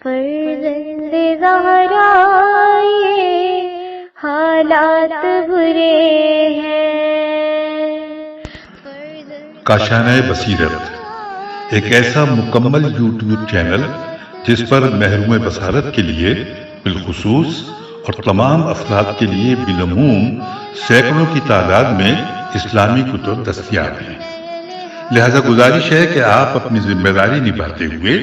فرزند زہرا یہ حالات برے ہیں۔ کاشانہ بصیرت ایک ایسا مکمل یوٹیوب چینل جس پر محروم بصارت کے لیے بالخصوص اور تمام افراد کے لیے بالعموم سینکڑوں کی تعداد میں اسلامی کتب دستیاب ہیں۔ لہذا گزارش ہے کہ آپ اپنی ذمہ داری نبھاتے ہوئے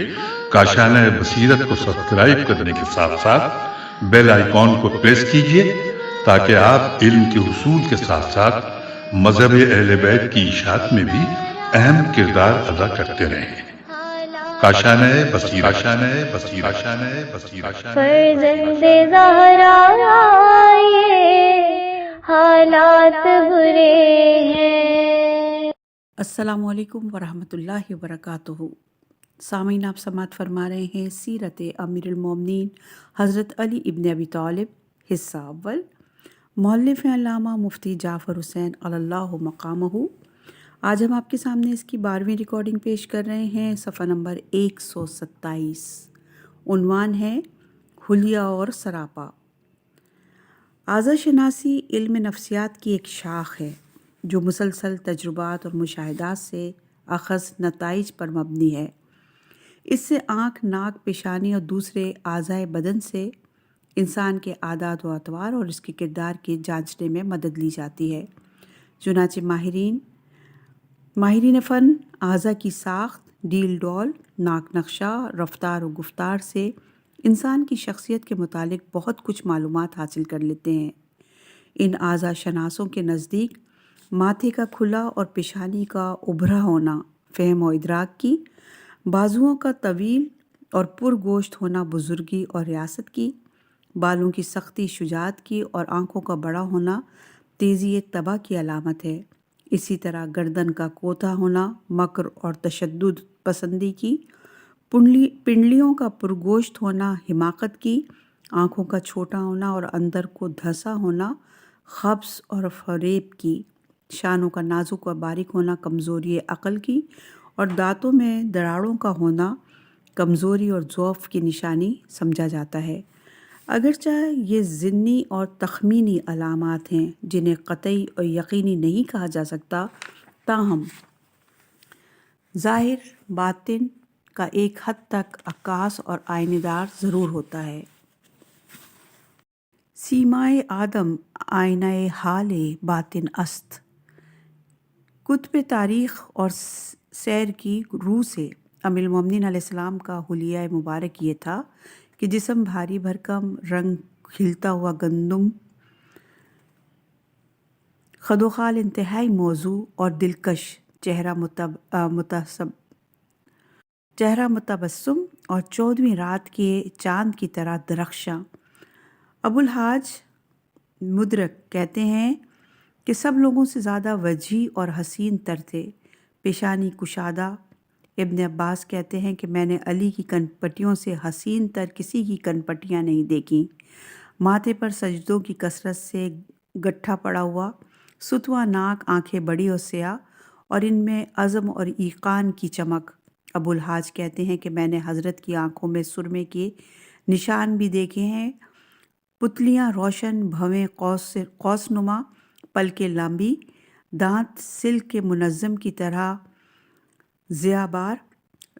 کاشانہ بصیرت کو سبسکرائب کرنے کے ساتھ ساتھ بیل آئیکن کو پریس کیجئے تاکہ آپ علم کے حصول کے ساتھ ساتھ مذہب اہل بیت کی اشاعت میں بھی اہم کردار ادا کرتے رہیں۔ کاشانہ بصیرت۔ فرزند زہرا یہ حالات برے ہیں۔ السلام علیکم ورحمۃ اللہ وبرکاتہ۔ سامعین، آپ سماعت فرما رہے ہیں سیرت امیر المومنین حضرت علی ابن ابی طالب حصہ اول، مؤلف علامہ مفتی جعفر حسین علی اللہ مقامہ۔ آج ہم آپ کے سامنے اس کی 12ویں ریکارڈنگ پیش کر رہے ہیں، صفحہ نمبر 127۔ عنوان ہے حلیہ اور سراپا۔ اعضاء شناسی علم نفسیات کی ایک شاخ ہے جو مسلسل تجربات اور مشاہدات سے اخذ نتائج پر مبنی ہے۔ اس سے آنکھ، ناک، پیشانی اور دوسرے اعضائے بدن سے انسان کے عادات و اطوار اور اس کے کردار کے جانچنے میں مدد لی جاتی ہے۔ چنانچہ ماہرین فن اعضاء کی ساخت، ڈیل ڈول، ناک نقشہ، رفتار و گفتار سے انسان کی شخصیت کے متعلق بہت کچھ معلومات حاصل کر لیتے ہیں۔ ان اعضاء شناسوں کے نزدیک ماتھے کا کھلا اور پیشانی کا ابھرا ہونا فہم و ادراک کی، بازوؤں کا طویل اور پرگوشت ہونا بزرگی اور ریاست کی، بالوں کی سختی شجاعت کی اور آنکھوں کا بڑا ہونا تیزی طبع کی علامت ہے۔ اسی طرح گردن کا کوتاہ ہونا مکر اور تشدد پسندی کی، پنڈلیوں کا پرگوشت ہونا حماقت کی، آنکھوں کا چھوٹا ہونا اور اندر کو دھنسا ہونا خبث اور فریب کی، شانوں کا نازک اور باریک ہونا کمزوری عقل کی، اور دانتوں میں دراڑوں کا ہونا کمزوری اور ضعف کی نشانی سمجھا جاتا ہے۔ اگرچہ یہ ضمنی اور تخمینی علامات ہیں جنہیں قطعی اور یقینی نہیں کہا جا سکتا، تاہم ظاہر باطن کا ایک حد تک عکاس اور آئینہ دار ضرور ہوتا ہے۔ سیمائے آدم آئینہ حال باطن است۔ کتب تاریخ اور سیر کی روح سے امیر المومنین علیہ السلام کا حلیہ مبارک یہ تھا کہ جسم بھاری بھرکم، رنگ کھلتا ہوا گندم، خد و خال انتہائی موزوں اور دلکش، چہرہ متبسم اور 14ویں رات کے چاند کی طرح درخشاں۔ ابو الحاج مدرک کہتے ہیں کہ سب لوگوں سے زیادہ وجیح اور حسین تر تھے، پیشانی کشادہ۔ ابن عباس کہتے ہیں کہ میں نے علی کی کن پٹیوں سے حسین تر کسی کی کن پٹیاں نہیں دیکھیں۔ ماتھے پر سجدوں کی کثرت سے گٹھا پڑا ہوا، ستواں ناک، آنکھیں بڑی اور سیاہ اور ان میں عزم اور ایقان کی چمک۔ ابو الحاج کہتے ہیں کہ میں نے حضرت کی آنکھوں میں سرمے کے نشان بھی دیکھے ہیں، پتلیاں روشن، بھویں قوس نما، پلکیں لمبی، دانت سلک کے منظم کی طرح ضیاء بار۔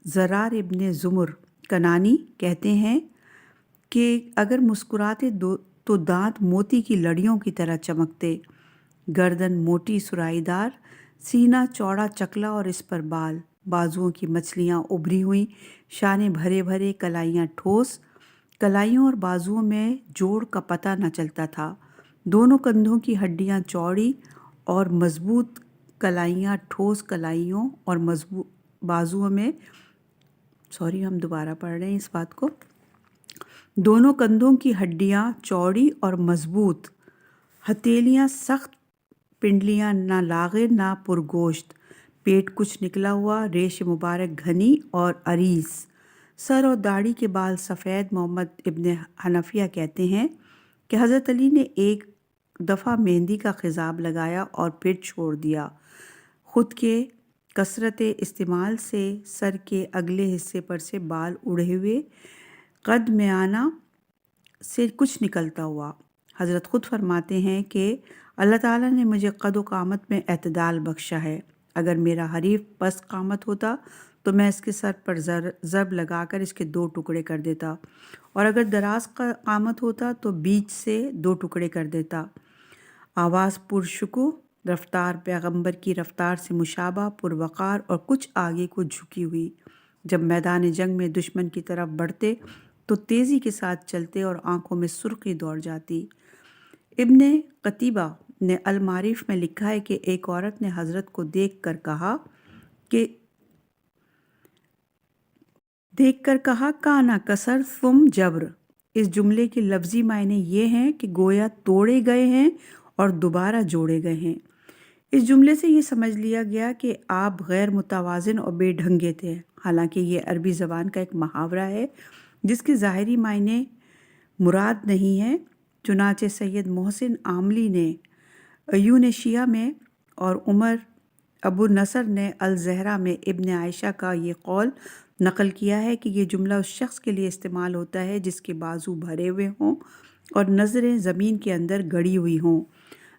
زرار ابن زمر کنانی کہتے ہیں کہ اگر مسکراتے تو دانت موتی کی لڑیوں کی طرح چمکتے، گردن موٹی سرائی دار، سینہ چوڑا چکلا اور اس پر بال، بازوؤں کی مچھلیاں ابھری ہوئیں، شانے بھرے بھرے، کلائیاں ٹھوس، کلائیوں اور بازوؤں میں جوڑ کا پتہ نہ چلتا تھا، دونوں کندھوں کی ہڈیاں چوڑی اور مضبوط، کلائیاں ٹھوس، کلائیوں اور مضبوط بازوؤں میں ہم دوبارہ پڑھ رہے ہیں اس بات کو، دونوں کندھوں کی ہڈیاں چوڑی اور مضبوط، ہتھیلیاں سخت، پنڈلیاں نہ لاغر نہ پرگوشت، پیٹ کچھ نکلا ہوا، ریش مبارک گھنی اور عریض، سر اور داڑھی کے بال سفید۔ محمد ابن حنفیہ کہتے ہیں کہ حضرت علی نے ایک دفعہ مہندی کا خضاب لگایا اور پھر چھوڑ دیا۔ خود کے کثرت استعمال سے سر کے اگلے حصے پر سے بال اڑے ہوئے قد میں آنا سے کچھ نکلتا ہوا۔ حضرت خود فرماتے ہیں کہ اللہ تعالیٰ نے مجھے قد و قامت میں اعتدال بخشا ہے۔ اگر میرا حریف پست قامت ہوتا تو میں اس کے سر پر ضرب لگا کر اس کے 2 ٹکڑے کر دیتا، اور اگر دراز قامت ہوتا تو بیچ سے 2 ٹکڑے کر دیتا۔ آواز پرشکو، رفتار پیغمبر کی رفتار سے مشابہ، پروقار اور کچھ آگے کو جھکی ہوئی۔ جب میدان جنگ میں دشمن کی طرف بڑھتے تو تیزی کے ساتھ چلتے اور آنکھوں میں سرخی دوڑ جاتی۔ ابن قتیبہ نے المعارف میں لکھا ہے کہ ایک عورت نے حضرت کو دیکھ کر کہا کانا کسر ثم جبر۔ اس جملے کے لفظی معنی یہ ہیں کہ گویا توڑے گئے ہیں اور دوبارہ جوڑے گئے ہیں۔ اس جملے سے یہ سمجھ لیا گیا کہ آپ غیر متوازن اور بے ڈھنگے تھے، حالانکہ یہ عربی زبان کا ایک محاورہ ہے جس کے ظاہری معنی مراد نہیں ہے۔ چنانچہ سید محسن عاملی نے عیون شیعہ میں اور عمر ابو نصر نے الزہرا میں ابن عائشہ کا یہ قول نقل کیا ہے کہ یہ جملہ اس شخص کے لیے استعمال ہوتا ہے جس کے بازو بھرے ہوئے ہوں اور نظریں زمین کے اندر گڑی ہوئی ہوں،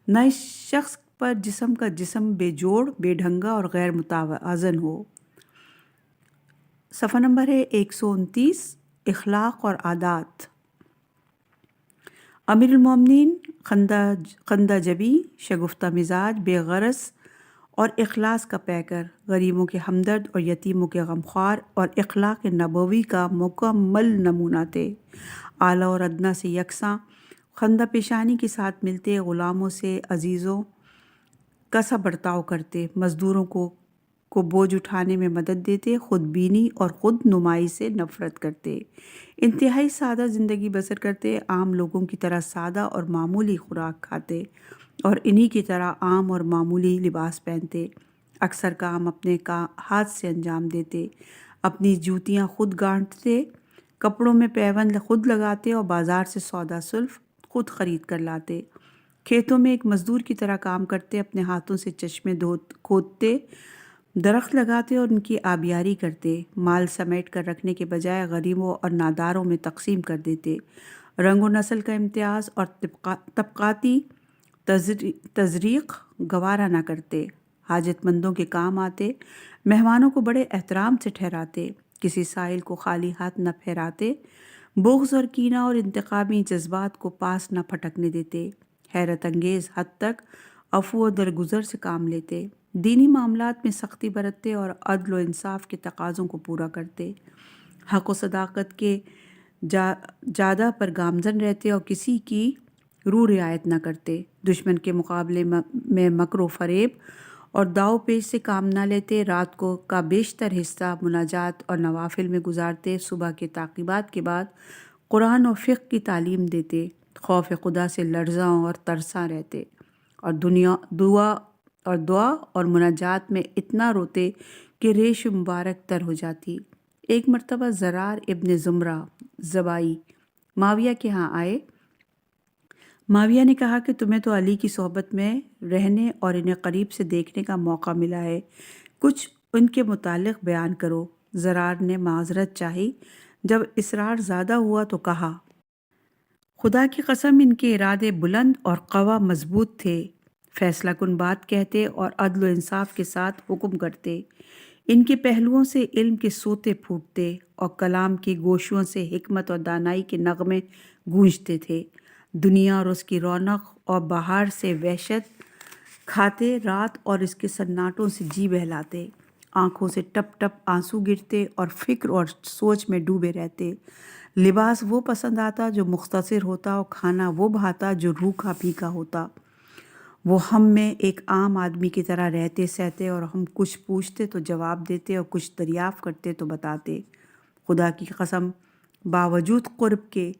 نہ اس شخص پر جسم کا جسم بے جوڑ، بے ڈھنگا اور غیر متوازن ہو۔ صفحہ نمبر ہے 129، اخلاق اور عادات۔ امیر المومنین خندہ جبی، شگفتہ مزاج، بے غرض اور اخلاص کا پیکر، غریبوں کے ہمدرد اور یتیموں کے غمخوار اور اخلاق نبوی کا مکمل نمونہ تھے۔ اعلیٰ اور ادنیٰ سے یکساں، خندہ پیشانی کے ساتھ ملتے، غلاموں سے عزیزوں کا سا برتاؤ کرتے، مزدوروں کو بوجھ اٹھانے میں مدد دیتے، خود بینی اور خود نمائی سے نفرت کرتے، انتہائی سادہ زندگی بسر کرتے، عام لوگوں کی طرح سادہ اور معمولی خوراک کھاتے اور انہی کی طرح عام اور معمولی لباس پہنتے، اکثر کام اپنے ہاتھ سے انجام دیتے، اپنی جوتیاں خود گانٹتے، کپڑوں میں پیوند خود لگاتے اور بازار سے سودا سلف خود خرید کر لاتے، کھیتوں میں ایک مزدور کی طرح کام کرتے، اپنے ہاتھوں سے چشمے کھودتے، درخت لگاتے اور ان کی آبیاری کرتے، مال سمیٹ کر رکھنے کے بجائے غریبوں اور ناداروں میں تقسیم کر دیتے، رنگ و نسل کا امتیاز اور طبقاتی تزریق گوارا نہ کرتے، حاجت مندوں کے کام آتے، مہمانوں کو بڑے احترام سے ٹھہراتے، کسی سائل کو خالی ہاتھ نہ پھیراتے، بغض اور کینہ اور انتقامی جذبات کو پاس نہ پھٹکنے دیتے، حیرت انگیز حد تک عفو و درگزر سے کام لیتے، دینی معاملات میں سختی برتتے اور عدل و انصاف کے تقاضوں کو پورا کرتے، حق و صداقت کے جادہ پر گامزن رہتے اور کسی کی روح رعایت نہ کرتے، دشمن کے مقابلے میں مکر و فریب اور داؤ پیش سے کام نہ لیتے، رات کا بیشتر حصہ مناجات اور نوافل میں گزارتے، صبح کے تعقیبات کے بعد قرآن اور فقہ کی تعلیم دیتے، خوف خدا سے لرزاں اور ترساں رہتے اور دعا اور مناجات میں اتنا روتے کہ ریش مبارک تر ہو جاتی۔ ایک مرتبہ زرار ابن زمرہ زبائی معاویہ کے ہاں آئے۔ معاویہ نے کہا کہ تمہیں تو علی کی صحبت میں رہنے اور انہیں قریب سے دیکھنے کا موقع ملا ہے، کچھ ان کے متعلق بیان کرو۔ زرار نے معذرت چاہی۔ جب اصرار زیادہ ہوا تو کہا، خدا کی قسم ان کے ارادے بلند اور قوا مضبوط تھے، فیصلہ کن بات کہتے اور عدل و انصاف کے ساتھ حکم کرتے، ان کے پہلوؤں سے علم کے سوتے پھوٹتے اور کلام کی گوشوں سے حکمت اور دانائی کے نغمے گونجتے تھے، دنیا اور اس کی رونق اور بہار سے وحشت کھاتے، رات اور اس کے سناٹوں سے جی بہلاتے، آنکھوں سے ٹپ ٹپ آنسو گرتے اور فکر اور سوچ میں ڈوبے رہتے، لباس وہ پسند آتا جو مختصر ہوتا اور کھانا وہ بھاتا جو روکھا پھیکا ہوتا، وہ ہم میں ایک عام آدمی کی طرح رہتے سہتے اور ہم کچھ پوچھتے تو جواب دیتے اور کچھ دریافت کرتے تو بتاتے۔ خدا کی قسم باوجود قرب کے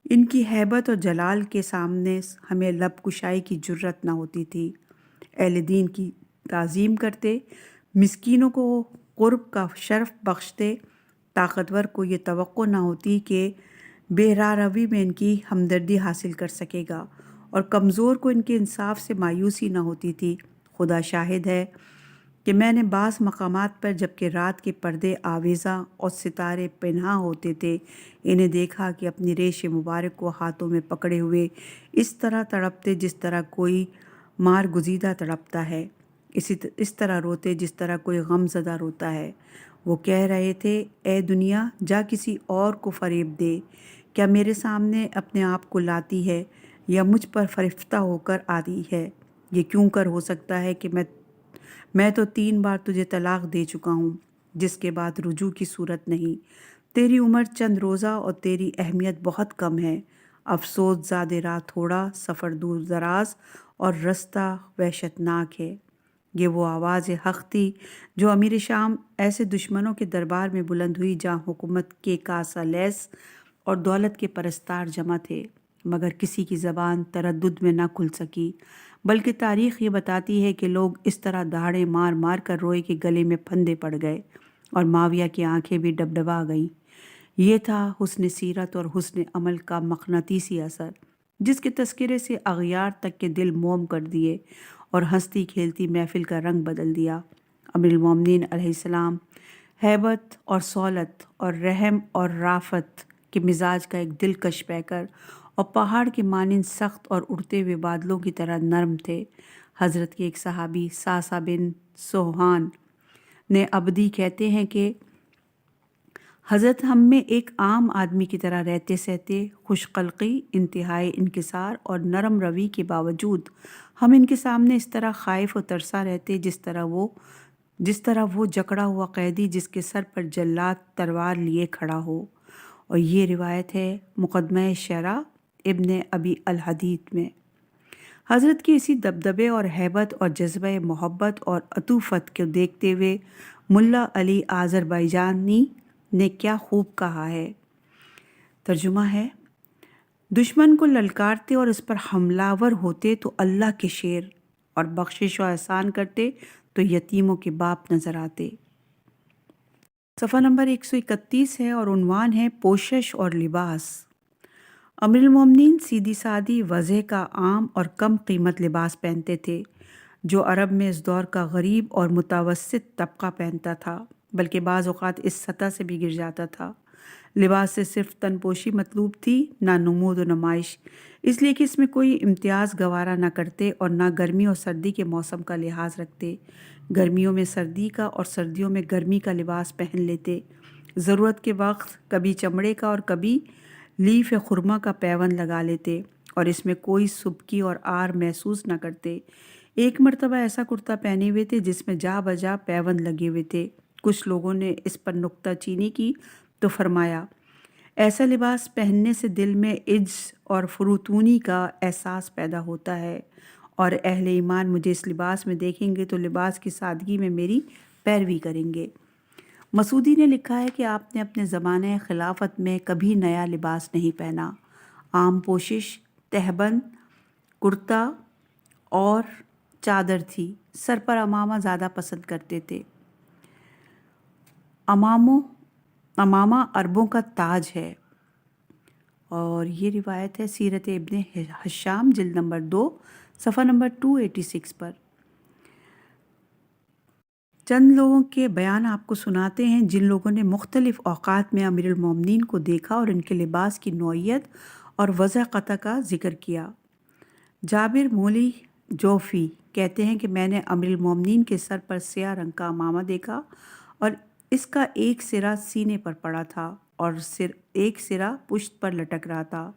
ان کی ہیبت اور جلال کے سامنے ہمیں لب کشائی کی جرت نہ ہوتی تھی، اہل دین کی تعظیم کرتے، مسکینوں کو قرب کا شرف بخشتے، طاقتور کو یہ توقع نہ ہوتی کہ بے راہ روی میں ان کی ہمدردی حاصل کر سکے گا، اور کمزور کو ان کے انصاف سے مایوسی نہ ہوتی تھی۔ خدا شاہد ہے کہ میں نے بعض مقامات پر جبکہ رات کے پردے آویزاں اور ستارے پنہاں ہوتے تھے انہیں دیکھا کہ اپنی ریش مبارک کو ہاتھوں میں پکڑے ہوئے اس طرح تڑپتے جس طرح کوئی مار گزیدہ تڑپتا ہے، اس طرح روتے جس طرح کوئی غم زدہ روتا ہے۔ وہ کہہ رہے تھے، اے دنیا جا کسی اور کو فریب دے، کیا میرے سامنے اپنے آپ کو لاتی ہے یا مجھ پر فریفتہ ہو کر آتی ہے؟ یہ کیوں کر ہو سکتا ہے کہ میں تو 3 بار تجھے طلاق دے چکا ہوں، جس کے بعد رجوع کی صورت نہیں۔ تیری عمر چند روزہ اور تیری اہمیت بہت کم ہے۔ افسوس زاد راہ تھوڑا، سفر دور دراز اور رستہ وحشتناک ہے۔ یہ وہ آواز حق تھی جو امیر شام ایسے دشمنوں کے دربار میں بلند ہوئی جہاں حکومت کے کاسہ لیس اور دولت کے پرستار جمع تھے، مگر کسی کی زبان تردد میں نہ کھل سکی، بلکہ تاریخ یہ بتاتی ہے کہ لوگ اس طرح دہاڑے مار مار کر روئے کہ گلے میں پھندے پڑ گئے اور معاویہ کی آنکھیں بھی ڈبڈبا گئیں۔ یہ تھا حسن سیرت اور حسن عمل کا مقناطیسی اثر، جس کے تذکرے سے اغیار تک کے دل موم کر دیے اور ہنستی کھیلتی محفل کا رنگ بدل دیا۔ امیر المومنین علیہ السلام ہیبت اور صولت اور رحم اور رافت کے مزاج کا ایک دلکش پیکر اور پہاڑ کے مانند سخت اور اڑتے ہوئے بادلوں کی طرح نرم تھے۔ حضرت کے ایک صحابی ساسا بن سوہان نے ابدی کہتے ہیں کہ حضرت ہم میں ایک عام آدمی کی طرح رہتے سہتے، خوش قلقی، انتہائی انکسار اور نرم روی کے باوجود ہم ان کے سامنے اس طرح خائف و ترسا رہتے جس طرح وہ جکڑا ہوا قیدی جس کے سر پر جلاد تلوار لیے کھڑا ہو۔ اور یہ روایت ہے مقدمہ شرح ابن ابی الحدیث میں۔ حضرت کی اسی دبدبے اور ہیبت اور جذبہ محبت اور عطوفت کو دیکھتے ہوئے ملا علی آذربائیجانی نے کیا خوب کہا ہے۔ ترجمہ ہے، دشمن کو للکارتے اور اس پر حملہ ور ہوتے تو اللہ کے شیر، اور بخشش و احسان کرتے تو یتیموں کے باپ نظر آتے۔ صفحہ نمبر 131 ہے اور عنوان ہے پوشش اور لباس۔ امیر المومنین سیدھی سادی وضع کا عام اور کم قیمت لباس پہنتے تھے، جو عرب میں اس دور کا غریب اور متوسط طبقہ پہنتا تھا، بلکہ بعض اوقات اس سطح سے بھی گر جاتا تھا۔ لباس سے صرف تن پوشی مطلوب تھی، نہ نمود و نمائش، اس لیے کہ اس میں کوئی امتیاز گوارا نہ کرتے اور نہ گرمی اور سردی کے موسم کا لحاظ رکھتے۔ گرمیوں میں سردی کا اور سردیوں میں گرمی کا لباس پہن لیتے۔ ضرورت کے وقت کبھی چمڑے کا اور کبھی لیف خرما کا پیوند لگا لیتے اور اس میں کوئی سبکی اور آر محسوس نہ کرتے۔ ایک مرتبہ ایسا کرتا پہنے ہوئے تھے جس میں جا بجا پیوند لگے ہوئے تھے۔ کچھ لوگوں نے اس پر نکتہ چینی کی تو فرمایا، ایسا لباس پہننے سے دل میں عجز اور فروتونی کا احساس پیدا ہوتا ہے، اور اہل ایمان مجھے اس لباس میں دیکھیں گے تو لباس کی سادگی میں میری پیروی کریں گے۔ مسعودی نے لکھا ہے کہ آپ نے اپنے زمانہ خلافت میں کبھی نیا لباس نہیں پہنا۔ عام پوشش تہبند، کرتا اور چادر تھی۔ سر پر امامہ زیادہ پسند کرتے تھے۔ امامہ عربوں کا تاج ہے، اور یہ روایت ہے سیرت ابن حشام جلد نمبر 2 صفحہ نمبر 286 پر۔ چند لوگوں کے بیان آپ کو سناتے ہیں جن لوگوں نے مختلف اوقات میں امیر المومنین کو دیکھا اور ان کے لباس کی نوعیت اور وضع قطع کا ذکر کیا۔ جابر مولی جوفی کہتے ہیں کہ میں نے امیر المومنین کے سر پر سیاہ رنگ کا امامہ دیکھا اور اس کا ایک سرا سینے پر پڑا تھا اور ایک سرا پشت پر لٹک رہا تھا۔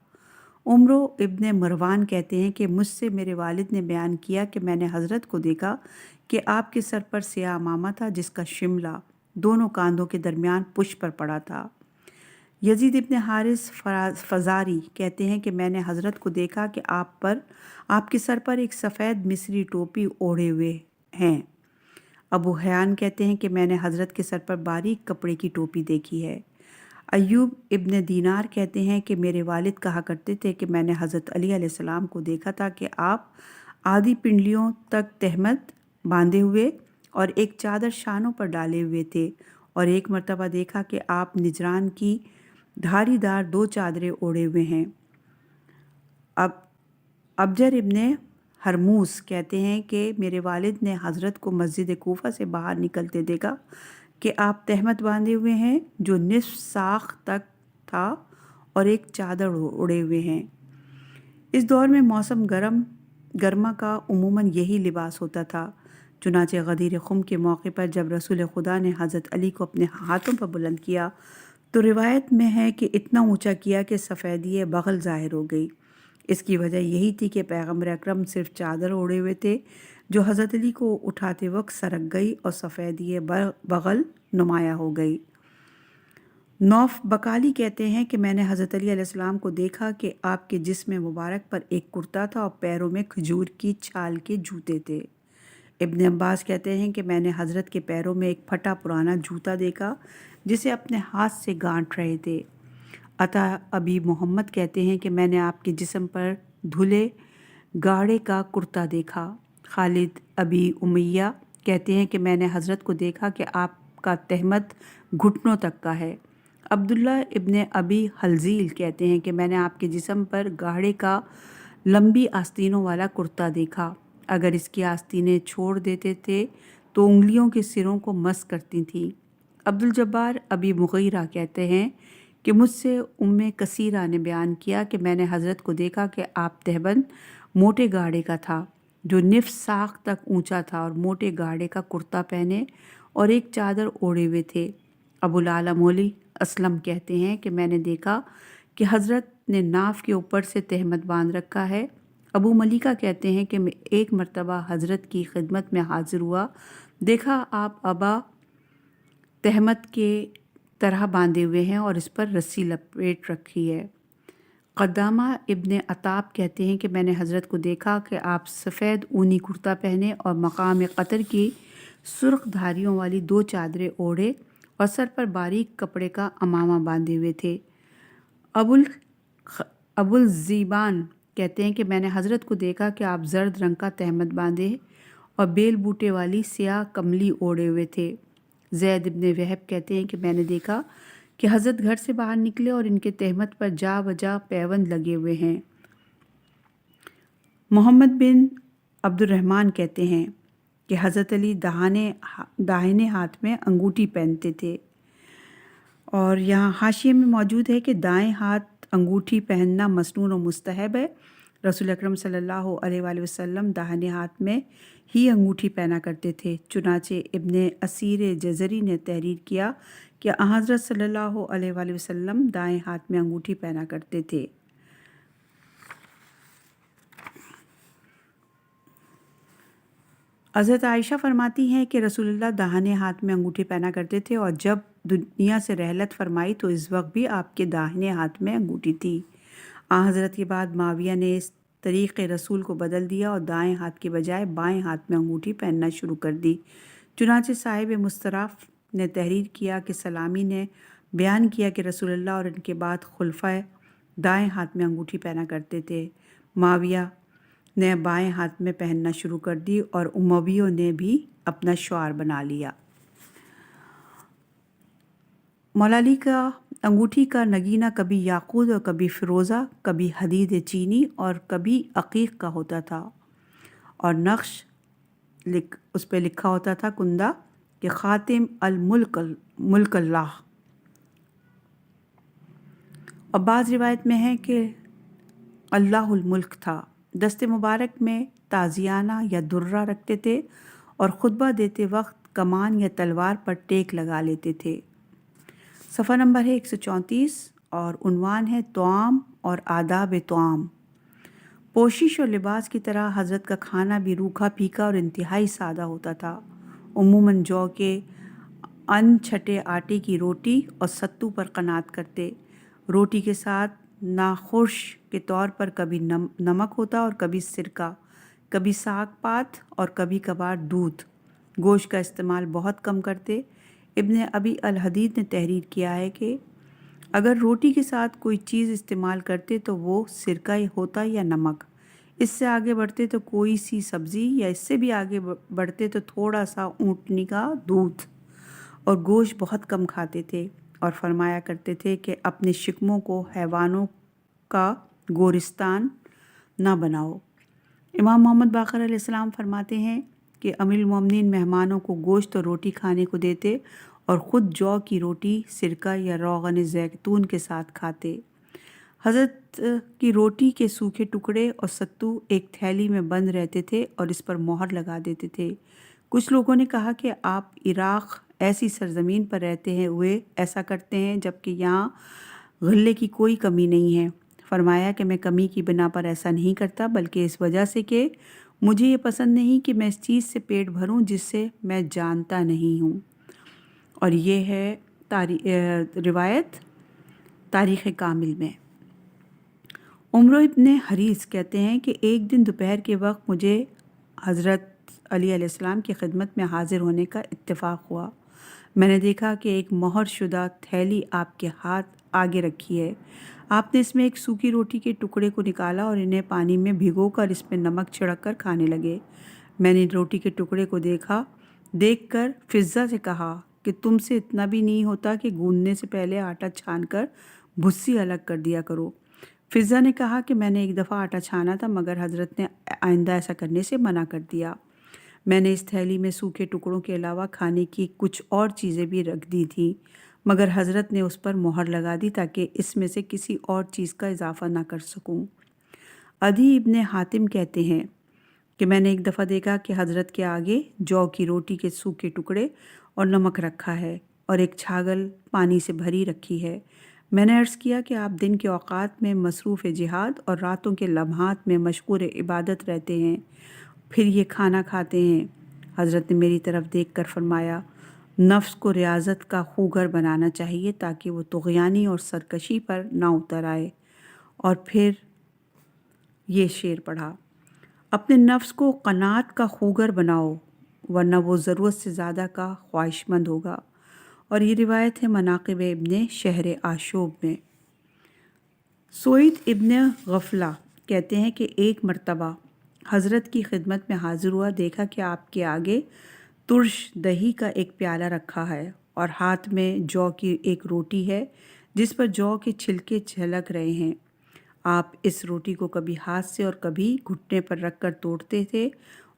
عمرو ابن مروان کہتے ہیں کہ مجھ سے میرے والد نے بیان کیا کہ میں نے حضرت کو دیکھا کہ آپ کے سر پر سیاہ امامہ تھا جس کا شملہ دونوں کاندھوں کے درمیان پشت پر پڑا تھا۔ یزید ابن حارث فزاری کہتے ہیں کہ میں نے حضرت کو دیکھا کہ آپ کے سر پر ایک سفید مصری ٹوپی اوڑھے ہوئے ہیں۔ ابو حیان کہتے ہیں کہ میں نے حضرت کے سر پر باریک کپڑے کی ٹوپی دیکھی ہے۔ ایوب ابن دینار کہتے ہیں کہ میرے والد کہا کرتے تھے کہ میں نے حضرت علی علیہ السلام کو دیکھا تھا کہ آپ آدھی پنڈلیوں تک تہمت باندھے ہوئے اور ایک چادر شانوں پر ڈالے ہوئے تھے، اور ایک مرتبہ دیکھا کہ آپ نجران کی دھاری دار 2 چادریں اوڑھے ہوئے ہیں۔ ابجر ابن ہرموز کہتے ہیں کہ میرے والد نے حضرت کو مسجد کوفہ سے باہر نکلتے دیکھا کہ آپ تہمت باندھے ہوئے ہیں جو نصف ساق تک تھا اور ایک چادر اڑے ہوئے ہیں۔ اس دور میں موسم گرما کا عموماً یہی لباس ہوتا تھا۔ چنانچہ غدیر خم کے موقع پر جب رسول خدا نے حضرت علی کو اپنے ہاتھوں پر بلند کیا تو روایت میں ہے کہ اتنا اونچا کیا کہ سفیدی بغل ظاہر ہو گئی۔ اس کی وجہ یہی تھی کہ پیغمبر اکرم صرف چادر اوڑھے ہوئے تھے جو حضرت علی کو اٹھاتے وقت سرک گئی اور سفیدی بغل نمایاں ہو گئی۔ نوف بکالی کہتے ہیں کہ میں نے حضرت علی علیہ السلام کو دیکھا کہ آپ کے جسم مبارک پر ایک کرتا تھا اور پیروں میں کھجور کی چھال کے جوتے تھے۔ ابن عباس کہتے ہیں کہ میں نے حضرت کے پیروں میں ایک پھٹا پرانا جوتا دیکھا جسے اپنے ہاتھ سے گانٹھ رہے تھے۔ عطا ابی محمد کہتے ہیں کہ میں نے آپ کے جسم پر دھلے گاڑے کا کرتا دیکھا۔ خالد ابی امیہ کہتے ہیں کہ میں نے حضرت کو دیکھا کہ آپ کا تہمت گھٹنوں تک کا ہے۔ عبداللہ ابن ابی حلزیل کہتے ہیں کہ میں نے آپ کے جسم پر گاڑے کا لمبی آستینوں والا کرتا دیکھا۔ اگر اس کی آستینیں چھوڑ دیتے تھے تو انگلیوں کے سروں کو مس کرتی تھیں۔ عبدالجبار ابی مغیرہ کہتے ہیں کہ مجھ سے کثیرہ نے بیان کیا کہ میں نے حضرت کو دیکھا کہ آپ تہبند موٹے گاڑے کا تھا جو نصف ساق تک اونچا تھا اور موٹے گاڑے کا کرتا پہنے اور ایک چادر اوڑھے ہوئے تھے۔ ابو الاعلیٰ مولی اسلم کہتے ہیں کہ میں نے دیکھا کہ حضرت نے ناف کے اوپر سے تہمت باندھ رکھا ہے۔ ابو ملیکہ کہتے ہیں کہ میں ایک مرتبہ حضرت کی خدمت میں حاضر ہوا، دیکھا آپ ابا تہمت کے طرح باندھے ہوئے ہیں اور اس پر رسی لپیٹ رکھی ہے۔ قدامہ ابن عطاب کہتے ہیں کہ میں نے حضرت کو دیکھا کہ آپ سفید اونی کرتا پہنے اور مقام قطر کی سرخ دھاریوں والی 2 چادریں اوڑھے اور سر پر باریک کپڑے کا امامہ باندھے ہوئے تھے۔ ابو الزیبان کہتے ہیں کہ میں نے حضرت کو دیکھا کہ آپ زرد رنگ کا تہمت باندھے اور بیل بوٹے والی سیاہ کملی اوڑھے ہوئے تھے۔ زید ابن وہب کہتے ہیں کہ میں نے دیکھا کہ حضرت گھر سے باہر نکلے اور ان کے تہمت پر جا بجا پیوند لگے ہوئے ہیں۔ محمد بن عبد الرحمن کہتے ہیں کہ حضرت علی داہنے ہاتھ میں انگوٹھی پہنتے تھے، اور یہاں حاشیے میں موجود ہے کہ دائیں ہاتھ انگوٹھی پہننا مسنون و مستحب ہے۔ رسول اکرم صلی اللہ علیہ وآلہ وسلم داہنے ہاتھ میں ہی انگوٹھی پہنا کرتے تھے۔ چنانچہ ابن اسیر جزری نے تحریر کیا کہ حضرت صلی اللہ علیہ وآلہ وسلم دائیں ہاتھ میں انگوٹھی پہنا کرتے تھے۔ حضرت عائشہ فرماتی ہیں کہ رسول اللہ داہنے ہاتھ میں انگوٹھی پہنا کرتے تھے، اور جب دنیا سے رحلت فرمائی تو اس وقت بھی آپ کے داہنے ہاتھ میں انگوٹھی تھی۔ حضرت کے بعد معاویہ نے اس طریق رسول کو بدل دیا اور دائیں ہاتھ کے بجائے بائیں ہاتھ میں انگوٹھی پہننا شروع کر دی۔ چنانچہ صاحب مستراف نے تحریر کیا کہ سلامی نے بیان کیا کہ رسول اللہ اور ان کے بعد خلفائے دائیں ہاتھ میں انگوٹھی پہنا کرتے تھے۔ معاویہ نے بائیں ہاتھ میں پہننا شروع کر دی اور امویوں نے بھی اپنا شعار بنا لیا۔ مولا علی کا انگوٹھی کا نگینہ کبھی یاقوت اور کبھی فیروزہ، کبھی حدید چینی اور کبھی عقیق کا ہوتا تھا، اور نقش اس پہ لکھا ہوتا تھا کندہ کہ خاتم الملک اللہ، اور بعض روایت میں ہے کہ اللہ الملک تھا۔ دست مبارک میں تازیانہ یا درہ رکھتے تھے اور خطبہ دیتے وقت کمان یا تلوار پر ٹیک لگا لیتے تھے۔ صفحہ نمبر ہے 134 اور عنوان ہے طعام اور آداب طعام۔ پوشش اور لباس کی طرح حضرت کا کھانا بھی روکھا پھیکا اور انتہائی سادہ ہوتا تھا۔ عموماً جو کے ان چھٹے آٹے کی روٹی اور ستو پر قناعت کرتے۔ روٹی کے ساتھ ناخوش کے طور پر کبھی نمک ہوتا اور کبھی سرکہ، کبھی ساگ پات اور کبھی کبھار دودھ۔ گوشت کا استعمال بہت کم کرتے۔ ابن ابی الحدید نے تحریر کیا ہے کہ اگر روٹی کے ساتھ کوئی چیز استعمال کرتے تو وہ سرکہ ہوتا یا نمک۔ اس سے آگے بڑھتے تو کوئی سی سبزی، یا اس سے بھی آگے بڑھتے تو تھوڑا سا اونٹنی کا دودھ، اور گوشت بہت کم کھاتے تھے، اور فرمایا کرتے تھے کہ اپنے شکموں کو حیوانوں کا گورستان نہ بناؤ۔ امام محمد باقر علیہ السلام فرماتے ہیں کہ امیر المومنین مہمانوں کو گوشت اور روٹی کھانے کو دیتے اور خود جو کی روٹی سرکہ یا روغن زیتون کے ساتھ کھاتے۔ حضرت کی روٹی کے سوکھے ٹکڑے اور ستو ایک تھیلی میں بند رہتے تھے اور اس پر مہر لگا دیتے تھے۔ کچھ لوگوں نے کہا کہ آپ عراق ایسی سرزمین پر رہتے ہوئے ایسا کرتے ہیں جبکہ یہاں غلے کی کوئی کمی نہیں ہے۔ فرمایا کہ میں کمی کی بنا پر ایسا نہیں کرتا، بلکہ اس وجہ سے کہ مجھے یہ پسند نہیں کہ میں اس چیز سے پیٹ بھروں جس سے میں جانتا نہیں ہوں۔ اور یہ ہے روایت تاریخ کامل میں۔ عمرو ابن حریث کہتے ہیں کہ ایک دن دوپہر کے وقت مجھے حضرت علی علیہ السلام کی خدمت میں حاضر ہونے کا اتفاق ہوا۔ میں نے دیکھا کہ ایک مہر شدہ تھیلی آپ کے ہاتھ آگے رکھی ہے۔ آپ نے اس میں ایک سوکھی روٹی کے ٹکڑے کو نکالا اور انہیں پانی میں بھگو کر اس میں نمک چھڑک کر کھانے لگے۔ میں نے روٹی کے ٹکڑے کو دیکھ کر فضہ سے کہا کہ تم سے اتنا بھی نہیں ہوتا کہ گوندنے سے پہلے آٹا چھان کر بھسی الگ کر دیا کرو۔ فضہ نے کہا کہ میں نے ایک دفعہ آٹا چھانا تھا مگر حضرت نے آئندہ ایسا کرنے سے منع کر دیا۔ میں نے اس تھیلی میں سوکھے ٹکڑوں کے علاوہ کھانے کی کچھ اور چیزیں بھی رکھ دی تھیں مگر حضرت نے اس پر مہر لگا دی تاکہ اس میں سے کسی اور چیز کا اضافہ نہ کر سکوں۔ عدی ابن حاتم کہتے ہیں کہ میں نے ایک دفعہ دیکھا کہ حضرت کے آگے جو کی روٹی کے سوکھے ٹکڑے اور نمک رکھا ہے اور ایک چھاگل پانی سے بھری رکھی ہے۔ میں نے عرض کیا کہ آپ دن کے اوقات میں مصروف جہاد اور راتوں کے لمحات میں مشغول عبادت رہتے ہیں، پھر یہ کھانا کھاتے ہیں۔ حضرت نے میری طرف دیکھ کر فرمایا، نفس کو ریاضت کا خوگر بنانا چاہیے تاکہ وہ طغیانی اور سرکشی پر نہ اتر آئے۔ اور پھر یہ شعر پڑھا، اپنے نفس کو قناعت کا خوگر بناؤ ورنہ وہ ضرورت سے زیادہ کا خواہش مند ہوگا۔ اور یہ روایت ہے مناقب ابن شہر آشوب میں۔ سوید ابن غفلہ کہتے ہیں کہ ایک مرتبہ حضرت کی خدمت میں حاضر ہوا، دیکھا کہ آپ کے آگے ترش دہی کا ایک پیالہ رکھا ہے اور ہاتھ میں جو کی ایک روٹی ہے جس پر جو کے چھلکے چھلک رہے ہیں۔ آپ اس روٹی کو کبھی ہاتھ سے اور کبھی گھٹنے پر رکھ کر توڑتے تھے،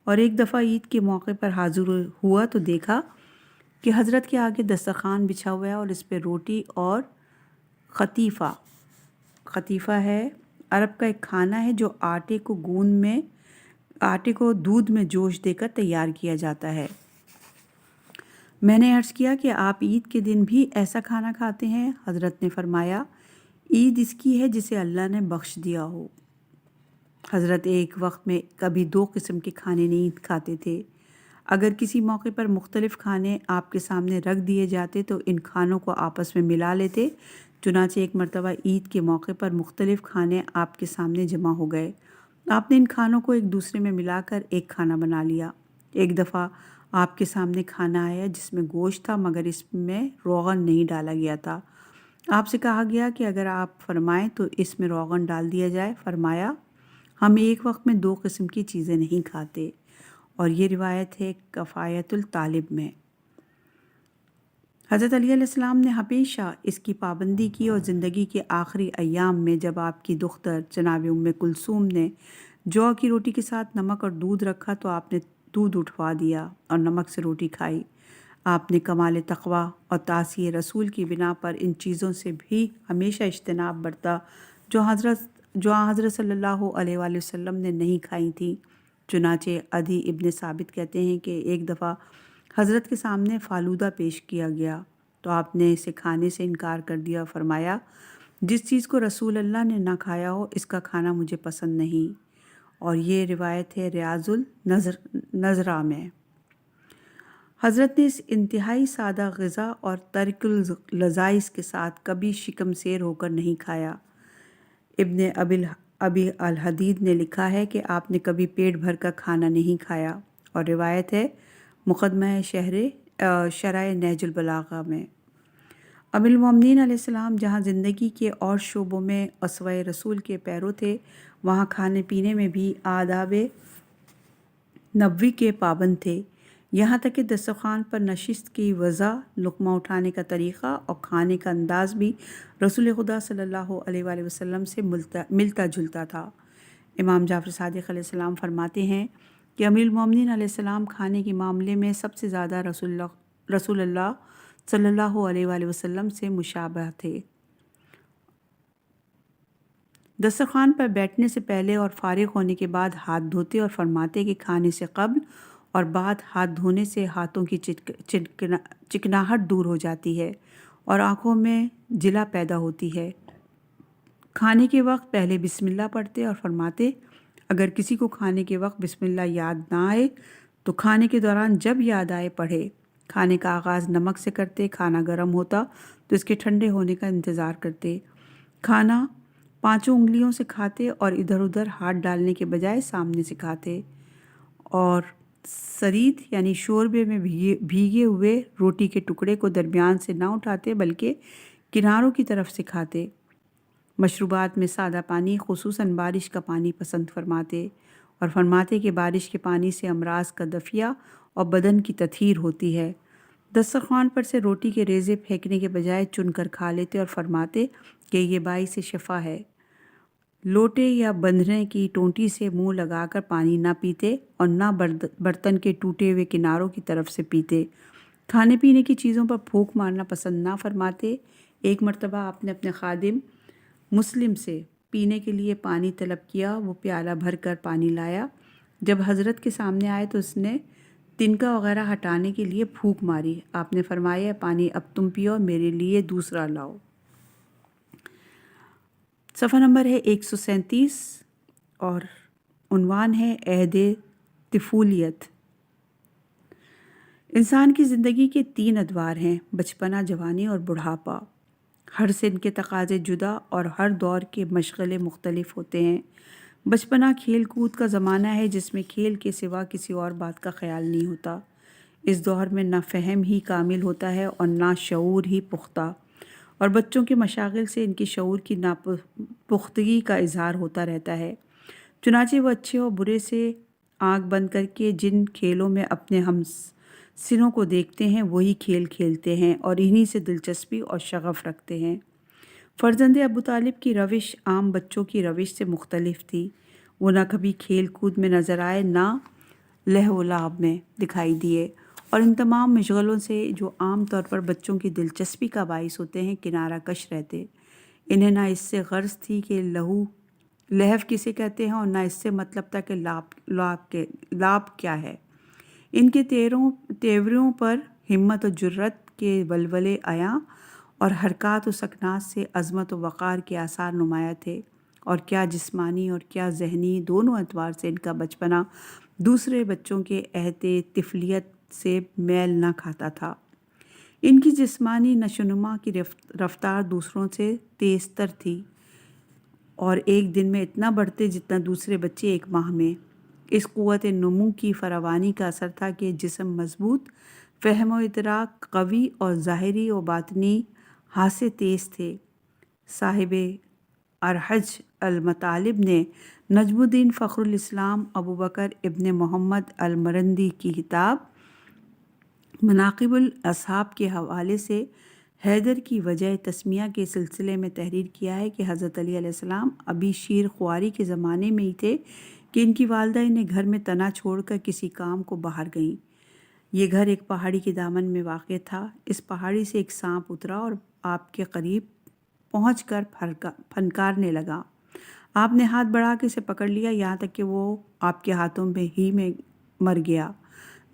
اور ایک دفعہ عید کے موقع پر حاضر ہوا تو دیکھا کہ حضرت کے آگے دسترخوان بچھا ہوا ہے اور اس پہ روٹی اور خطیفہ ہے عرب کا ایک کھانا ہے جو آٹے کو دودھ میں جوش دے کر تیار کیا جاتا ہے۔ میں نے عرض کیا کہ آپ عید کے دن بھی ایسا کھانا کھاتے ہیں؟ حضرت نے فرمایا، عید اس کی ہے جسے اللہ نے بخش دیا ہو۔ حضرت ایک وقت میں کبھی 2 قسم کے کھانے نہیں کھاتے تھے۔ اگر کسی موقع پر مختلف کھانے آپ کے سامنے رکھ دیے جاتے تو ان کھانوں کو آپس میں ملا لیتے۔ چنانچہ ایک مرتبہ عید کے موقع پر مختلف کھانے آپ کے سامنے جمع ہو گئے۔ آپ نے ان کھانوں کو ایک دوسرے میں ملا کر ایک کھانا بنا لیا۔ ایک دفعہ آپ کے سامنے کھانا آیا جس میں گوشت تھا مگر اس میں روغن نہیں ڈالا گیا تھا۔ آپ سے کہا گیا کہ اگر آپ فرمائیں تو اس میں روغن ڈال دیا جائے۔ فرمایا، ہم ایک وقت میں 2 قسم کی چیزیں نہیں کھاتے۔ اور یہ روایت ہے کفایت الطالب میں۔ حضرت علی علیہ السلام نے ہمیشہ اس کی پابندی کی اور زندگی کے آخری ایام میں جب آپ کی دختر جناب ام کلثوم نے جو کی روٹی کے ساتھ نمک اور دودھ رکھا تو آپ نے دودھ اٹھوا دیا اور نمک سے روٹی کھائی۔ آپ نے کمال تقویٰ اور تعصیہ رسول کی بنا پر ان چیزوں سے بھی ہمیشہ اجتناب برتا جو حضرت صلی اللہ علیہ وآلہ وسلم نے نہیں کھائی تھیں۔ چنانچہ عدی ابن ثابت کہتے ہیں کہ ایک دفعہ حضرت کے سامنے فالودہ پیش کیا گیا تو آپ نے اسے کھانے سے انکار کر دیا۔ فرمایا، جس چیز کو رسول اللہ نے نہ کھایا ہو اس کا کھانا مجھے پسند نہیں۔ اور یہ روایت ہے ریاض النظرہ میں۔ حضرت نے اس انتہائی سادہ غذا اور ترک اللذائذ کے ساتھ کبھی شکم سیر ہو کر نہیں کھایا۔ ابن ابی الحدید نے لکھا ہے کہ آپ نے کبھی پیٹ بھر کا کھانا نہیں کھایا، اور روایت ہے مقدمہ شرح نہج البلاغہ میں۔ امیر المومنین علیہ السلام جہاں زندگی کے اور شعبوں میں اسوہ رسول کے پیرو تھے، وہاں کھانے پینے میں بھی آداب نبوی کے پابند تھے، یہاں تک کہ دسترخوان پر نشست کی وضع، لقمہ اٹھانے کا طریقہ اور کھانے کا انداز بھی رسول خدا صلی اللہ علیہ وآلہ وسلم سے ملتا جلتا تھا۔ امام جعفر صادق علیہ السلام فرماتے ہیں کہ امیر المومنین علیہ السلام کھانے کے معاملے میں سب سے زیادہ رسول اللہ صلی اللہ علیہ وآلہ وسلم سے مشابہ تھے۔ دسترخوان پر بیٹھنے سے پہلے اور فارغ ہونے کے بعد ہاتھ دھوتے اور فرماتے کہ کھانے سے قبل اور بعد ہاتھ دھونے سے ہاتھوں کی چکناہٹ دور ہو جاتی ہے اور آنکھوں میں جلا پیدا ہوتی ہے۔ کھانے کے وقت پہلے بسم اللہ پڑھتے اور فرماتے اگر کسی کو کھانے کے وقت بسم اللہ یاد نہ آئے تو کھانے کے دوران جب یاد آئے پڑھے۔ کھانے کا آغاز نمک سے کرتے، کھانا گرم ہوتا تو اس کے ٹھنڈے ہونے کا انتظار کرتے۔ کھانا 5 انگلیوں سے کھاتے اور ادھر ادھر ہاتھ ڈالنے کے بجائے سامنے سے کھاتے، اور سرید یعنی شوربے میں بھیگے ہوئے روٹی کے ٹکڑے کو درمیان سے نہ اٹھاتے بلکہ کناروں کی طرف سے کھاتے۔ مشروبات میں سادہ پانی خصوصاً بارش کا پانی پسند فرماتے اور فرماتے کہ بارش کے پانی سے امراض کا دفیہ اور بدن کی تطہیر ہوتی ہے۔ دسترخوان پر سے روٹی کے ریزے پھینکنے کے بجائے چن کر کھا لیتے اور فرماتے کہ یہ باعث شفا ہے۔ لوٹے یا بندھنے کی ٹونٹی سے منہ لگا کر پانی نہ پیتے اور نہ برتن کے ٹوٹے ہوئے کناروں کی طرف سے پیتے۔ کھانے پینے کی چیزوں پر پھونک مارنا پسند نہ فرماتے۔ ایک مرتبہ آپ نے اپنے خادم مسلم سے پینے کے لیے پانی طلب کیا، وہ پیالہ بھر کر پانی لایا۔ جب حضرت کے سامنے آئے تو اس نے تنکا وغیرہ ہٹانے کے لیے پھونک ماری۔ آپ نے فرمایا پانی اب تم پیو، میرے لیے دوسرا لاؤ۔ صفحہ نمبر ہے 137 اور عنوان ہے عہد طفولیت۔ انسان کی زندگی کے 3 ادوار ہیں: بچپنا، جوانی اور بڑھاپا۔ ہر سن کے تقاضے جدا اور ہر دور کے مشغلے مختلف ہوتے ہیں۔ بچپنا کھیل کود کا زمانہ ہے جس میں کھیل کے سوا کسی اور بات کا خیال نہیں ہوتا۔ اس دور میں نہ فہم ہی کامل ہوتا ہے اور نہ شعور ہی پختہ، اور بچوں کے مشاغل سے ان کے شعور کی ناپختگی کا اظہار ہوتا رہتا ہے۔ چنانچہ وہ اچھے اور برے سے آنکھ بند کر کے جن کھیلوں میں اپنے ہم سنوں کو دیکھتے ہیں وہی کھیل کھیلتے ہیں اور انہی سے دلچسپی اور شغف رکھتے ہیں۔ فرزند ابو طالب کی روش عام بچوں کی روش سے مختلف تھی۔ وہ نہ کبھی کھیل کود میں نظر آئے، نہ لہو و لعب میں دکھائی دیے، اور ان تمام مشغلوں سے جو عام طور پر بچوں کی دلچسپی کا باعث ہوتے ہیں کنارہ کش رہتے۔ انہیں نہ اس سے غرض تھی کہ لہو کسے کہتے ہیں اور نہ اس سے مطلب تھا کہ لعب کیا ہے۔ ان کے تیوروں پر ہمت و جرت کے ولولے عیاں اور حرکات و سکنات سے عظمت و وقار کے آثار نمایاں تھے، اور کیا جسمانی اور کیا ذہنی دونوں اعتبار سے ان کا بچپنا دوسرے بچوں کے عہد طفلیت سے میل نہ کھاتا تھا۔ ان کی جسمانی نشوونما کی رفتار دوسروں سے تیز تر تھی اور ایک دن میں اتنا بڑھتے جتنا دوسرے بچے ایک ماہ میں۔ اس قوت نمو کی فراوانی کا اثر تھا کہ جسم مضبوط، فہم و ادراک قوی اور ظاہری و باطنی حاسے تیز تھے۔ صاحب ارحج المطالب نے نجم الدین فخر الاسلام ابو بکر ابن محمد المرندی کی کتاب مناقب الاصحاب کے حوالے سے حیدر کی وجہ تسمیہ کے سلسلے میں تحریر کیا ہے کہ حضرت علی علیہ السلام ابھی شیر خواری کے زمانے میں ہی تھے کہ ان کی والدہ انہیں گھر میں تنا چھوڑ کر کسی کام کو باہر گئیں۔ یہ گھر ایک پہاڑی کے دامن میں واقع تھا۔ اس پہاڑی سے ایک سانپ اترا اور آپ کے قریب پہنچ کر پھنکارنے لگا۔ آپ نے ہاتھ بڑھا کے اسے پکڑ لیا، یہاں تک کہ وہ آپ کے ہاتھوں میں مر گیا۔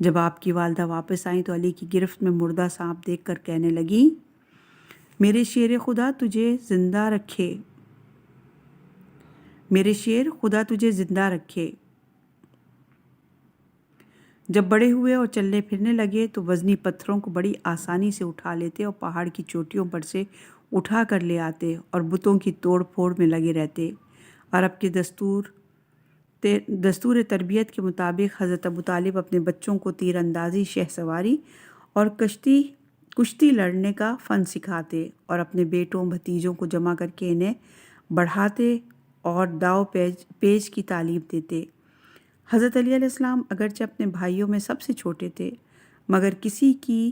جب آپ کی والدہ واپس آئیں تو علی کی گرفت میں مردہ سانپ دیکھ کر کہنے لگیں، میرے شیر خدا تجھے زندہ رکھے، میرے شیر خدا تجھے زندہ رکھے۔ جب بڑے ہوئے اور چلنے پھرنے لگے تو وزنی پتھروں کو بڑی آسانی سے اٹھا لیتے اور پہاڑ کی چوٹیوں پر سے اٹھا کر لے آتے اور بتوں کی توڑ پھوڑ میں لگے رہتے۔ عرب کے دستور تربیت کے مطابق حضرت ابو طالب اپنے بچوں کو تیر اندازی، شہ سواری اور کشتی لڑنے کا فن سکھاتے اور اپنے بیٹوں بھتیجوں کو جمع کر کے انہیں بڑھاتے اور داؤ پیچ کی تعلیم دیتے۔ حضرت علی علیہ السلام اگرچہ اپنے بھائیوں میں سب سے چھوٹے تھے مگر کسی کی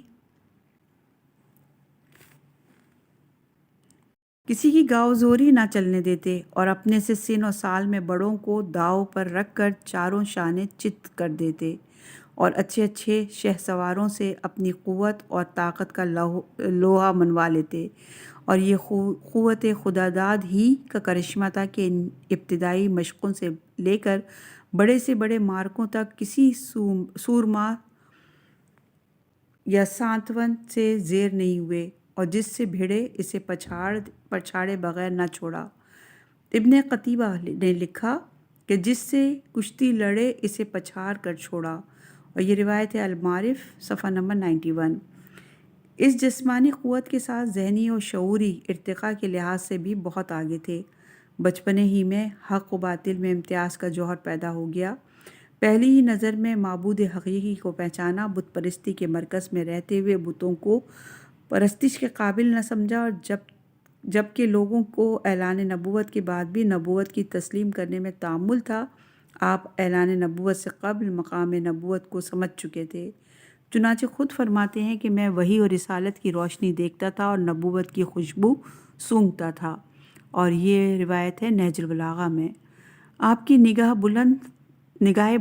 کسی کی گاؤ زوری نہ چلنے دیتے اور اپنے سے سن و سال میں بڑوں کو داؤ پر رکھ کر چاروں شانے چت کر دیتے اور اچھے اچھے شہ سواروں سے اپنی قوت اور طاقت کا لوہا منوا لیتے، اور یہ قوت خداداد ہی کا کرشمہ تھا کہ ان ابتدائی مشقوں سے لے کر بڑے سے بڑے مارکوں تک کسی سورما یا سانتون سے زیر نہیں ہوئے، اور جس سے بھیڑے اسے پچھاڑے بغیر نہ چھوڑا۔ ابن قتیبہ نے لکھا کہ جس سے کشتی لڑے اسے پچھاڑ کر چھوڑا، اور یہ روایت ہے المعارف صفحہ نمبر 91۔ اس جسمانی قوت کے ساتھ ذہنی اور شعوری ارتقاء کے لحاظ سے بھی بہت آگے تھے۔ بچپنے ہی میں حق و باطل میں امتیاز کا جوہر پیدا ہو گیا۔ پہلی ہی نظر میں معبود حقیقی کو پہچانا، بت پرستی کے مرکز میں رہتے ہوئے بتوں کو پرستش کے قابل نہ سمجھا، اور جب کہ لوگوں کو اعلان نبوت کے بعد بھی نبوت کی تسلیم کرنے میں تعمل تھا، آپ اعلان نبوت سے قبل مقام نبوت کو سمجھ چکے تھے۔ چنانچہ خود فرماتے ہیں کہ میں وحی اور رسالت کی روشنی دیکھتا تھا اور نبوت کی خوشبو سونگھتا تھا، اور یہ روایت ہے نہج البلاغہ میں۔ آپ کی نگاہ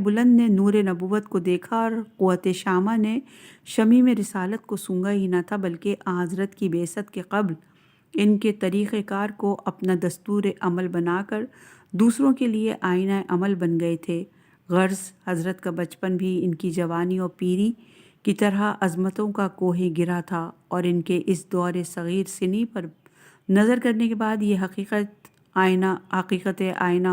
بلند نے نور نبوت کو دیکھا، اور قوت شامہ نے شمیم رسالت کو سونگھا ہی نہ تھا بلکہ حضرت کی بعثت کے قبل ان کے طریقہ کار کو اپنا دستور عمل بنا کر دوسروں کے لیے آئینہ عمل بن گئے تھے۔ غرض حضرت کا بچپن بھی ان کی جوانی اور پیری کی طرح عظمتوں کا کوہ گرا تھا، اور ان کے اس دور صغیر سنی پر نظر کرنے کے بعد یہ حقیقت آئینہ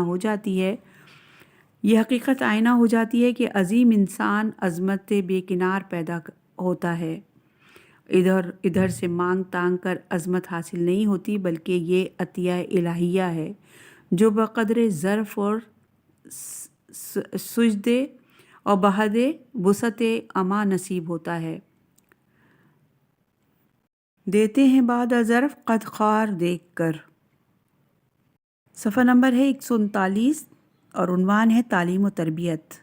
ہو جاتی ہے کہ عظیم انسان عظمت بے کنار پیدا ہوتا ہے۔ ادھر سے مانگ تانگ کر عظمت حاصل نہیں ہوتی، بلکہ یہ عطیہ الہیہ ہے جو بقدر ظرف اور سجدے اور بحد وسعت اما نصیب ہوتا ہے۔ دیتے ہیں بعد ظرف قد خوار دیکھ کر۔ صفحہ نمبر ہے 139 اور عنوان ہے تعلیم و تربیت۔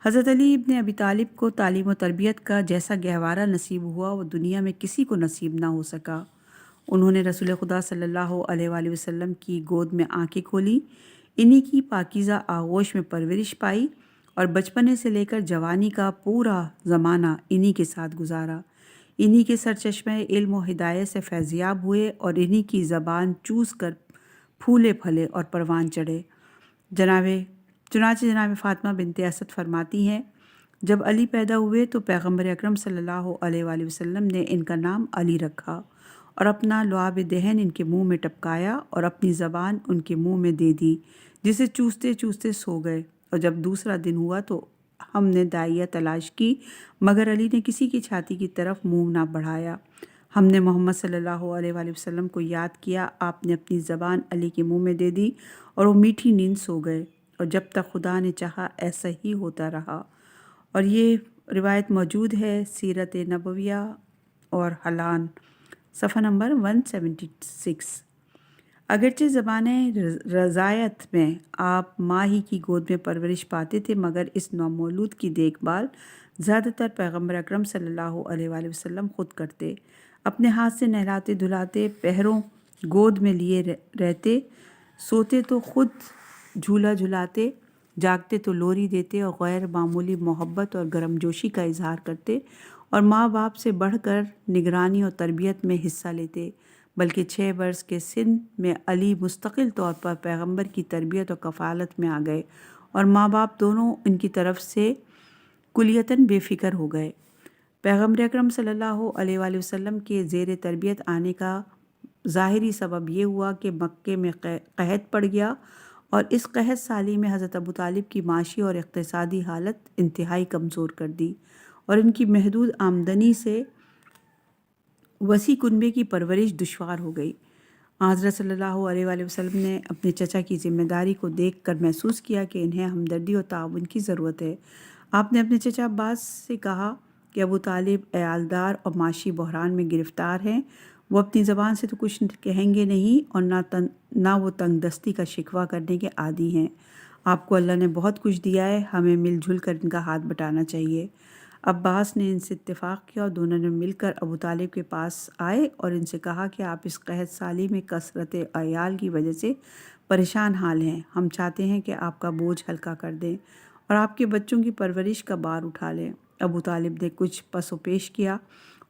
حضرت علی ابن ابی طالب کو تعلیم و تربیت کا جیسا گہوارہ نصیب ہوا وہ دنیا میں کسی کو نصیب نہ ہو سکا۔ انہوں نے رسول خدا صلی اللہ علیہ وآلہ وسلم کی گود میں آنکھیں کھولیں، انہی کی پاکیزہ آغوش میں پرورش پائی، اور بچپنے سے لے کر جوانی کا پورا زمانہ انہی کے ساتھ گزارا۔ انہی کے سرچشمہ علم و ہدایت سے فیضیاب ہوئے، اور انہی کی زبان چوس کر پھولے پھلے اور پروان چڑھے۔ چنانچہ جناب فاطمہ بنت اسد فرماتی ہیں، جب علی پیدا ہوئے تو پیغمبر اکرم صلی اللہ علیہ وآلہ وسلم نے ان کا نام علی رکھا، اور اپنا لعاب دہن ان کے منہ میں ٹپکایا اور اپنی زبان ان کے منہ میں دے دی، جسے چوستے چوستے سو گئے۔ اور جب دوسرا دن ہوا تو ہم نے داعیہ تلاش کی، مگر علی نے کسی کی چھاتی کی طرف منہ نہ بڑھایا۔ ہم نے محمد صلی اللہ علیہ وآلہ وسلم کو یاد کیا، آپ نے اپنی زبان علی کے منہ میں دے دی، اور وہ میٹھی نیند سو گئے، اور جب تک خدا نے چاہا ایسا ہی ہوتا رہا۔ اور یہ روایت موجود ہے سیرت نبویہ اور حلان صفحہ نمبر 176۔ اگرچہ زمانہ رضاعت میں آپ ماں ہی کی گود میں پرورش پاتے تھے، مگر اس نومولود کی دیکھ بھال زیادہ تر پیغمبر اکرم صلی اللہ علیہ وآلہ وسلم خود کرتے، اپنے ہاتھ سے نہلاتے دھلاتے، پہروں گود میں لیے رہتے، سوتے تو خود جھولا جھلاتے، جاگتے تو لوری دیتے، اور غیر معمولی محبت اور گرم جوشی کا اظہار کرتے، اور ماں باپ سے بڑھ کر نگرانی اور تربیت میں حصہ لیتے۔ بلکہ 6 برس کے سن میں علی مستقل طور پر پیغمبر کی تربیت اور کفالت میں آ گئے، اور ماں باپ دونوں ان کی طرف سے کلیتاً بے فکر ہو گئے۔ پیغمبر اکرم صلی اللہ علیہ وآلہ وسلم کے زیر تربیت آنے کا ظاہری سبب یہ ہوا کہ مکے میں قحط پڑ گیا، اور اس قحط سالی میں حضرت ابو طالب کی معاشی اور اقتصادی حالت انتہائی کمزور کر دی، اور ان کی محدود آمدنی سے وسیع کنبے کی پرورش دشوار ہو گئی۔ حضرت صلی اللہ علیہ وآلہ وسلم نے اپنے چچا کی ذمہ داری کو دیکھ کر محسوس کیا کہ انہیں ہمدردی اور تعاون کی ضرورت ہے۔ آپ نے اپنے چچا عباس سے کہا کہ ابو طالب عیالدار اور معاشی بحران میں گرفتار ہیں، وہ اپنی زبان سے تو کچھ کہیں گے نہیں، اور نہ وہ تنگ دستی کا شکوہ کرنے کے عادی ہیں۔ آپ کو اللہ نے بہت کچھ دیا ہے، ہمیں مل جل کر ان کا ہاتھ بٹانا چاہیے۔ عباس نے ان سے اتفاق کیا اور دونوں نے مل کر ابو طالب کے پاس آئے اور ان سے کہا کہ آپ اس قحط سالی میں کثرت عیال کی وجہ سے پریشان حال ہیں، ہم چاہتے ہیں کہ آپ کا بوجھ ہلکا کر دیں اور آپ کے بچوں کی پرورش کا بار اٹھا لیں۔ ابو طالب نے کچھ پس و پیش کیا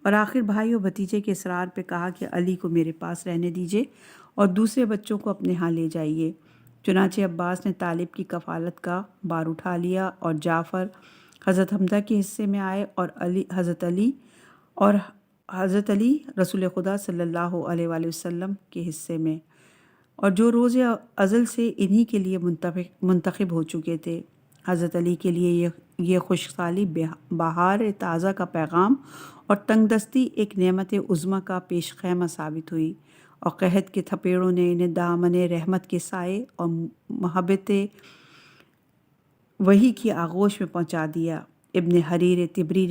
اور آخر بھائی اور بھتیجے کے اصرار پہ کہا کہ علی کو میرے پاس رہنے دیجیے اور دوسرے بچوں کو اپنے ہاں لے جائیے۔ چنانچہ عباس نے طالب کی کفالت کا بار اٹھا لیا اور جعفر حضرت حمزہ کے حصے میں آئے اور حضرت علی رسول خدا صلی اللہ علیہ وآلہ وسلم کے حصے میں، اور جو روز ازل سے انہی کے لیے منتخب ہو چکے تھے۔ حضرت علی کے لیے یہ خوش سالی بہار تازہ کا پیغام اور تنگ دستی ایک نعمت عظمیٰ کا پیش خیمہ ثابت ہوئی، اور قحط کے تھپیڑوں نے انہیں دامن رحمت کے سائے اور محبت وحی کی آغوش میں پہنچا دیا۔ ابن جریر طبری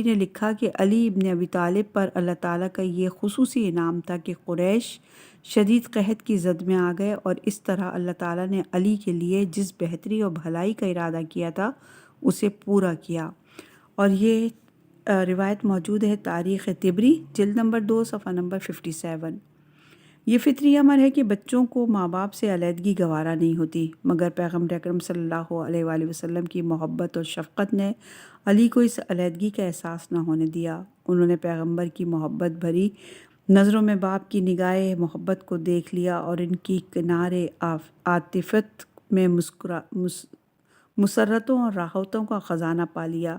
نے لکھا کہ علی ابن ابی طالب پر اللہ تعالیٰ کا یہ خصوصی انعام تھا کہ قریش شدید قحط کی زد میں آ گئے، اور اس طرح اللہ تعالیٰ نے علی کے لیے جس بہتری اور بھلائی کا ارادہ کیا تھا اسے پورا کیا۔ اور یہ روایت موجود ہے تاریخ طبری جلد نمبر 2 صفحہ نمبر 57۔ یہ فطری امر ہے کہ بچوں کو ماں باپ سے علیحدگی گوارا نہیں ہوتی، مگر پیغمبر اکرم صلی اللہ علیہ وآلہ وسلم کی محبت اور شفقت نے علی کو اس علیحدگی کا احساس نہ ہونے دیا۔ انہوں نے پیغمبر کی محبت بھری نظروں میں باپ کی نگاہ محبت کو دیکھ لیا اور ان کی کنارے عاطفت میں مسرتوں اور راحتوں کا خزانہ پا لیا۔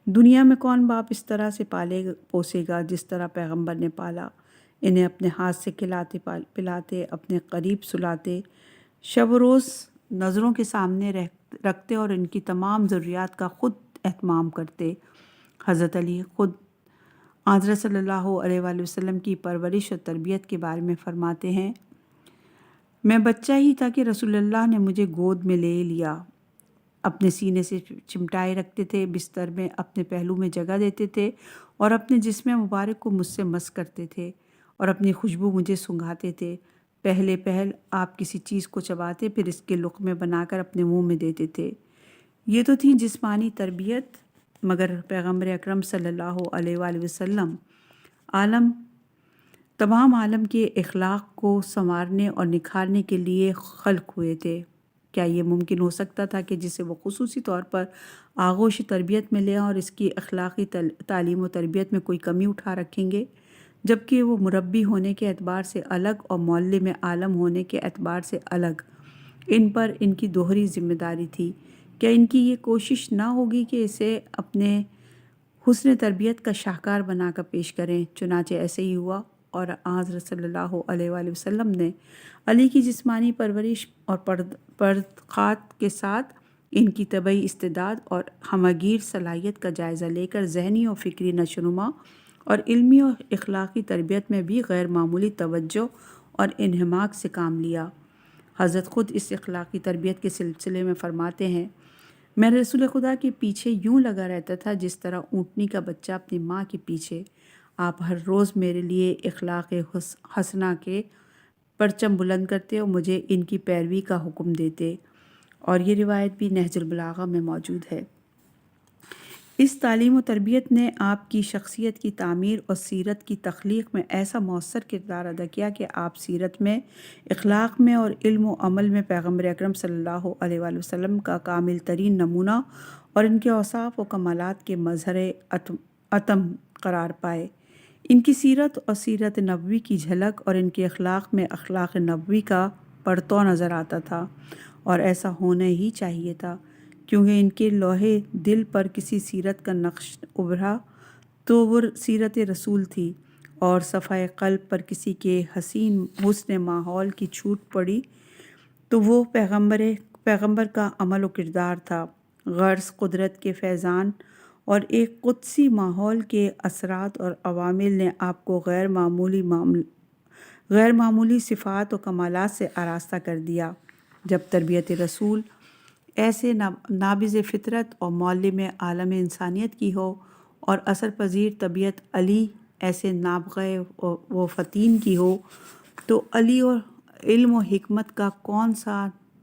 دنیا میں کون باپ اس طرح سے پالے پوسے گا جس طرح پیغمبر نے پالا؟ انہیں اپنے ہاتھ سے کھلاتے پلاتے، اپنے قریب سلاتے، شب و روز نظروں کے سامنے رکھتے اور ان کی تمام ضروریات کا خود اہتمام کرتے۔ حضرت علی خود حضرت صلی اللہ علیہ وآلہ وسلم کی پرورش اور تربیت کے بارے میں فرماتے ہیں، میں بچہ ہی تھا کہ رسول اللہ نے مجھے گود میں لے لیا، اپنے سینے سے چمٹائے رکھتے تھے، بستر میں اپنے پہلو میں جگہ دیتے تھے اور اپنے جسم مبارک کو مجھ سے مس کرتے تھے اور اپنی خوشبو مجھے سنگھاتے تھے۔ پہل آپ کسی چیز کو چباتے، پھر اس کے لقمے بنا کر اپنے منہ میں دیتے تھے۔ یہ تو تھی جسمانی تربیت، مگر پیغمبر اکرم صلی اللہ علیہ وآلہ وسلم تمام عالم کے اخلاق کو سنوارنے اور نکھارنے کے لیے خلق ہوئے تھے۔ کیا یہ ممکن ہو سکتا تھا کہ جسے وہ خصوصی طور پر آغوش تربیت میں لیں اور اس کی اخلاقی تعلیم و تربیت میں کوئی کمی اٹھا رکھیں گے، جبکہ وہ مربی ہونے کے اعتبار سے الگ اور معلم عالم ہونے کے اعتبار سے الگ؟ ان پر ان کی دوہری ذمہ داری تھی۔ کیا ان کی یہ کوشش نہ ہوگی کہ اسے اپنے حسن تربیت کا شاہکار بنا کر پیش کریں؟ چنانچہ ایسے ہی ہوا، اور حضرت صلی اللہ علیہ وآلہ وسلم نے علی کی جسمانی پرورش اور پردخات کے ساتھ ان کی طبعی استعداد اور ہمگیر صلاحیت کا جائزہ لے کر ذہنی اور فکری نشوونما اور علمی اور اخلاقی تربیت میں بھی غیر معمولی توجہ اور انہماک سے کام لیا۔ حضرت خود اس اخلاقی تربیت کے سلسلے میں فرماتے ہیں، میں رسول خدا کے پیچھے یوں لگا رہتا تھا جس طرح اونٹنی کا بچہ اپنی ماں کے پیچھے۔ آپ ہر روز میرے لیے اخلاق حسنہ کے پرچم بلند کرتے اور مجھے ان کی پیروی کا حکم دیتے، اور یہ روایت بھی نہج البلاغہ میں موجود ہے۔ اس تعلیم و تربیت نے آپ کی شخصیت کی تعمیر اور سیرت کی تخلیق میں ایسا مؤثر کردار ادا کیا کہ آپ سیرت میں، اخلاق میں اور علم و عمل میں پیغمبر اکرم صلی اللہ علیہ وآلہ وسلم کا کامل ترین نمونہ اور ان کے اوصاف و کمالات کے مظہر اتم قرار پائے۔ ان کی سیرت اور سیرت نبوی کی جھلک اور ان کے اخلاق میں اخلاق نبوی کا پرتو نظر آتا تھا، اور ایسا ہونا ہی چاہیے تھا، کیونکہ ان کے لوحے دل پر کسی سیرت کا نقش ابھرا تو وہ سیرت رسول تھی، اور صفحہ قلب پر کسی کے حسن ماحول کی چھوٹ پڑی تو وہ پیغمبر کا عمل و کردار تھا۔ غرض قدرت کے فیضان اور ایک قدسی ماحول کے اثرات اور عوامل نے آپ کو غیر معمولی صفات و کمالات سے آراستہ کر دیا۔ جب تربیت رسول ایسے نابض فطرت اور معلم عالم انسانیت کی ہو، اور اثر پذیر طبیعت علی ایسے نابغہ و فتین کی ہو، تو علی اور علم و حکمت کا کون سا